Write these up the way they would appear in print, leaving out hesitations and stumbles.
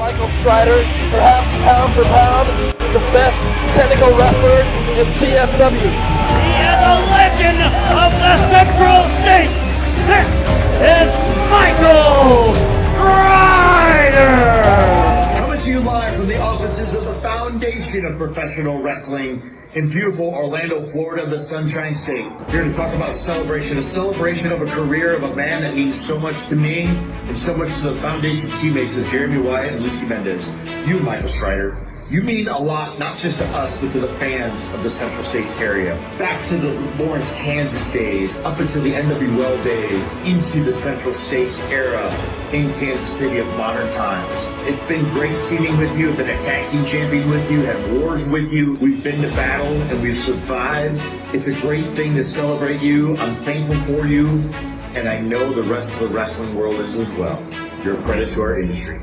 Michael Strider, perhaps pound for pound, the best technical wrestler in CSW. He is a legend of the Central States. This is Michael Strider. Coming to you live from the offices of the Foundation of Professional Wrestling in beautiful Orlando, Florida, the Sunshine State. Here to talk about a celebration of a career of a man that means so much to me and so much to the Foundation teammates of Jeremy Wyatt and Lucy Mendez. You, Michael Strider, you mean a lot, not just to us, but to the fans of the Central States area. Back to the Lawrence, Kansas days, up until the NWL days, into the Central States era in Kansas City of modern times. It's been great teaming with you. I've been a tag team champion with you, had wars with you. We've been to battle and we've survived. It's a great thing to celebrate you. I'm thankful for you, and I know the rest of the wrestling world is as well. You're a credit to our industry.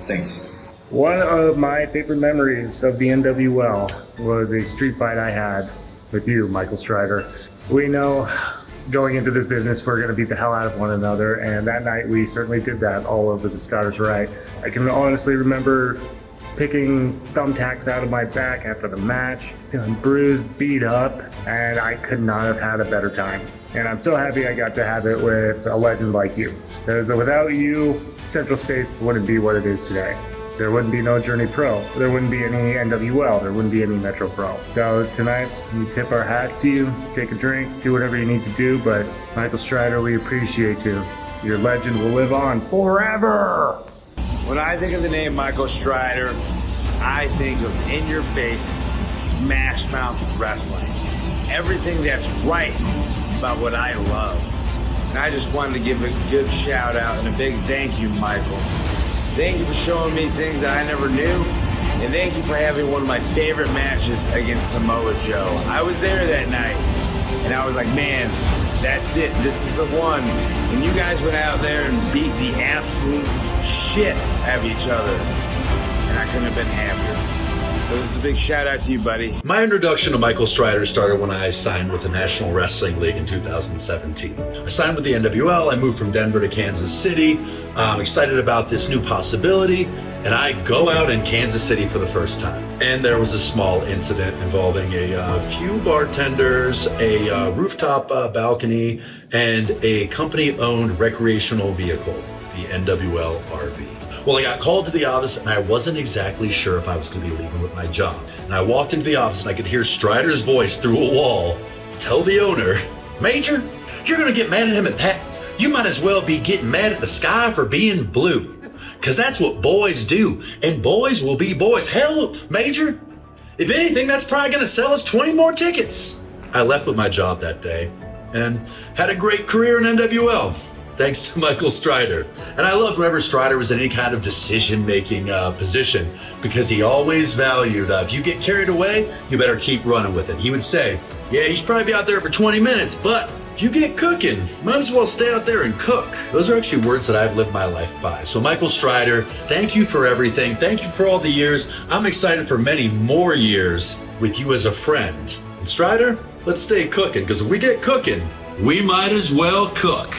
Thanks. One of my favorite memories of the NWL was a street fight I had with you, Michael Strider. We know going into this business we're going to beat the hell out of one another, and that night we certainly did that all over the Scottish Rite. I can honestly remember picking thumbtacks out of my back after the match, feeling bruised, beat up, and I could not have had a better time. And I'm so happy I got to have it with a legend like you. Because without you, Central States wouldn't be what it is today. There wouldn't be no Journey Pro. There wouldn't be any NWL. There wouldn't be any Metro Pro. So tonight, we tip our hat to you, take a drink, do whatever you need to do, but Michael Strider, we appreciate you. Your legend will live on forever. When I think of the name Michael Strider, I think of in-your-face, smash-mouth wrestling. Everything that's right about what I love. And I just wanted to give a good shout out and a big thank you, Michael. Thank you for showing me things that I never knew, and thank you for having one of my favorite matches against Samoa Joe. I was there that night, and I was like, man, that's it. This is the one. And you guys went out there and beat the absolute shit out of each other, and I couldn't have been happier. So this is a big shout out to you, buddy. My introduction to Michael Strider started when I signed with the National Wrestling League in 2017. I signed with the NWL. I moved from Denver to Kansas City. I'm excited about this new possibility, and I go out in Kansas City for the first time. And there was a small incident involving a few bartenders, a rooftop balcony, and a company-owned recreational vehicle, the NWL RV. Well, I got called to the office, and I wasn't exactly sure if I was going to be leaving with my job. And I walked into the office, and I could hear Strider's voice through a wall tell the owner, "Major, you're going to get mad at him at that? You might as well be getting mad at the sky for being blue. Because that's what boys do, and boys will be boys. Hell, Major, if anything, that's probably going to sell us 20 more tickets." I left with my job that day and had a great career in NWL. Thanks to Michael Strider. And I loved whenever Strider was in any kind of decision-making position, because he always valued, if you get carried away, you better keep running with it. He would say, yeah, you should probably be out there for 20 minutes, but if you get cooking, might as well stay out there and cook. Those are actually words that I've lived my life by. So Michael Strider, thank you for everything. Thank you for all the years. I'm excited for many more years with you as a friend. And Strider, let's stay cooking, because if we get cooking, we might as well cook.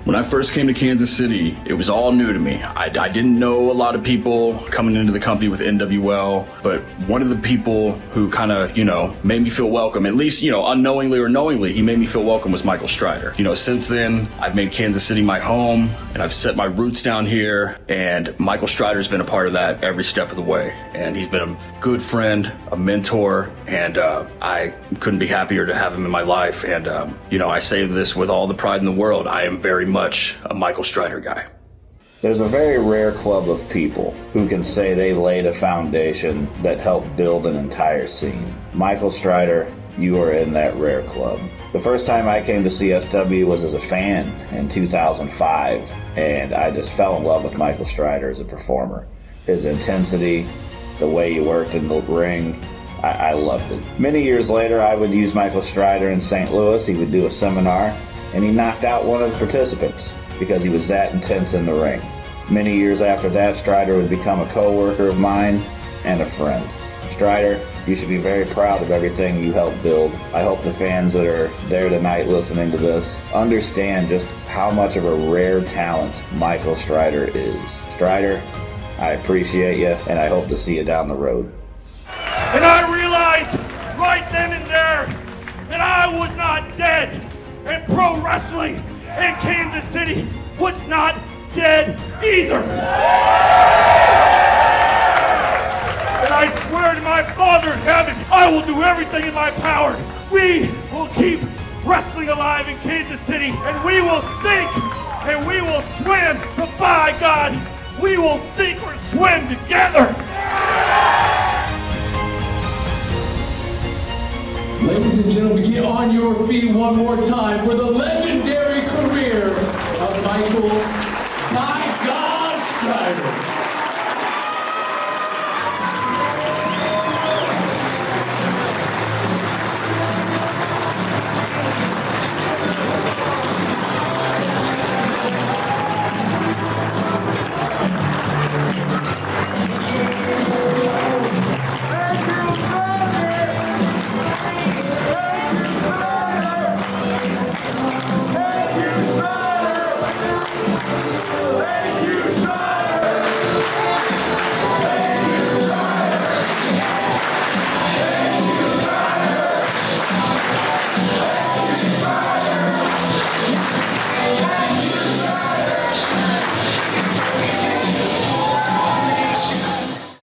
When I first came to Kansas City, it was all new to me. I didn't know a lot of people coming into the company with NWL, but one of the people who kind of, made me feel welcome, at least, unknowingly or knowingly, he made me feel welcome, was Michael Strider. Since then, I've made Kansas City my home, and I've set my roots down here, and Michael Strider's been a part of that every step of the way. And he's been a good friend, a mentor, and I couldn't be happier to have him in my life. And, I say this with all the pride in the world. I am very much a Michael Strider guy. There's a very rare club of people who can say they laid a foundation that helped build an entire scene. Michael Strider, you are in that rare club. The first time I came to CSW was as a fan in 2005, and I just fell in love with Michael Strider as a performer. His intensity, the way he worked in the ring, I loved it. Many years later, I would use Michael Strider in St. Louis. He would do a seminar, and he knocked out one of the participants because he was that intense in the ring. Many years after that, Strider would become a co-worker of mine and a friend. Strider, you should be very proud of everything you helped build. I hope the fans that are there tonight listening to this understand just how much of a rare talent Michael Strider is. Strider, I appreciate you, and I hope to see you down the road. And I realized right then and there that I was not dead, and pro wrestling in Kansas City was not dead either. And I swear to my Father in heaven, I will do everything in my power. We will keep wrestling alive in Kansas City, and we will sink and we will swim, but by God, we will sink or swim together. Ladies and gentlemen, get on your feet one more time for the legendary career of Michael "By God" Strider.